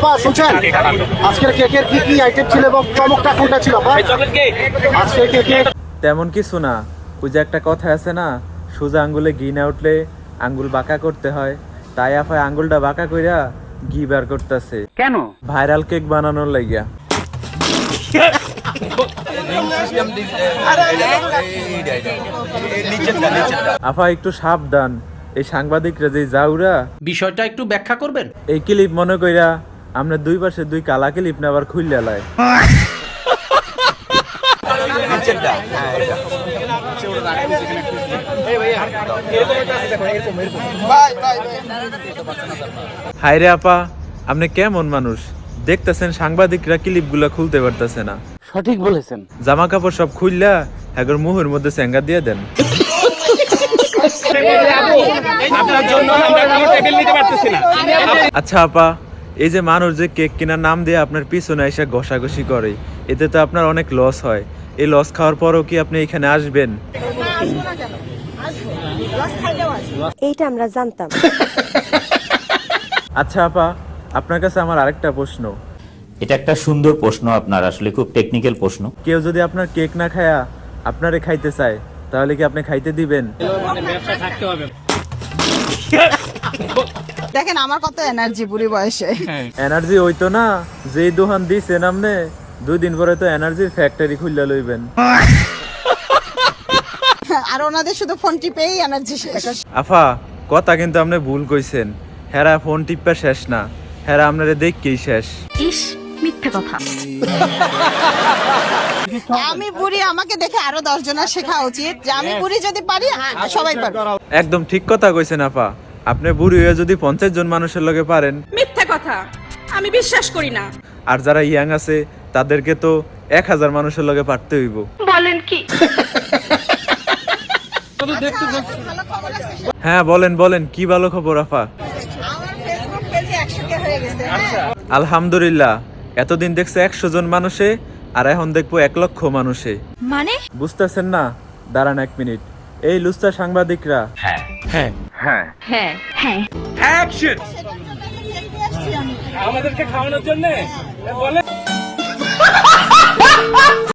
আপা শুনছেন আজকের কেকের কি কি আইটেম ছিল এবং চমকটা কোনটা ছিল আপা? আজকের কেকে তেমন কিছু না, ওই যে একটা কথা আছে না, সোজা আঙ্গুলে ঘি না উঠলে আঙ্গুল বাঁকা করতে হয়, তাই আফায় আঙ্গুলটা বাঁকা কইরা ঘি বার করতেছে। কেন? ভাইরাল কেক বানানোর লাগিয়া। আফা একটু সাবধান, এই সাংবাদিকরা যে যাউরা, বিষয়টা একটু ব্যাখ্যা করবেন? এই ক্লিপ মনে কইরা আমরা দুই পাশে দুই কালা ক্লিপ না আবার খুললে লাই। হায়রে আপা, আপনি কেমন মানুষ? দেখতেছেন সাংবাদিকরা ক্লিপ গুলা খুলতে পারতেছে না। সঠিক বলেছেন। জামা কাপড় সব খুললা এখন মুহের মধ্যে স্যাঙ্গা দিয়ে দেন। আচ্ছা আপা, এই যে মানুষ যে কেক কেনার নাম দিয়ে আপনার পিছনে এসে ঘষাঘষি করে, এতে তো আপনার অনেক লস হয়। এই লস খাওয়ার পরও কি আপনি এখানে আসবেন? এইটা আমরা জানতাম। আচ্ছা আপা, আপনার কাছে আমার আরেকটা প্রশ্ন। এটা একটা সুন্দর প্রশ্ন, আপনার আসলে খুব টেকনিক্যাল প্রশ্ন। কেউ যদি আপনার কেক না খায়া আপনারে খাইতে চায়, তাহলে কি আপনি খাইতে দিবেন? দেখেন আমার কত এনার্জি বুড়ি বয়সে। এনার্জি হইতো না, যেই দোকান দিছেন আপনি, 2 দিন পরে তো এনার্জির ফ্যাক্টরি খুললা লইবেন। আর ওনাদের শুধু ফোন টিপেই এনার্জি শেষ। আফা, কথা কিন্তু আপনি ভুল কইছেন। হেরা ফোন টিপা শেষ না, হেরা আপনারে দেখকেই শেষ। ইস, মিথ্যে কথা। আমি বুড়ি, আমাকে দেখে আরো 10 জনের শেখা উচিত যে আমি বুড়ি যদি পারি সবাই পারবে। একদম ঠিক কথা কইছেন আপা। আপনি বুড়ি হয়ে যদি 50 জন মানুষের লগে পারেন, মিথ্যা কথা, আমি বিশ্বাস করি না। আর যারা ইয়াং আছে তাদেরকে তো 1000 মানুষের লগে পারতে হইব। বলেন কি? হ্যাঁ বলেন বলেন, কি ভালো খবর আপা? আমার ফেসবুক পেজে 100K হয়ে গেছে। আলহামদুলিল্লাহ, এতদিন দেখছে 100 জন মানুষে, আর এখন দেখবো 1 লক্ষ মানুষে। মানে? বুঝতেছেন না? দাঁড়ান 1 মিনিট। এই লুচ্চা সাংবাদিকরা হ্যাঁ হ্যাঁ অ্যাকশন! আমাদেরকে খাওয়ানোর জন্য বলে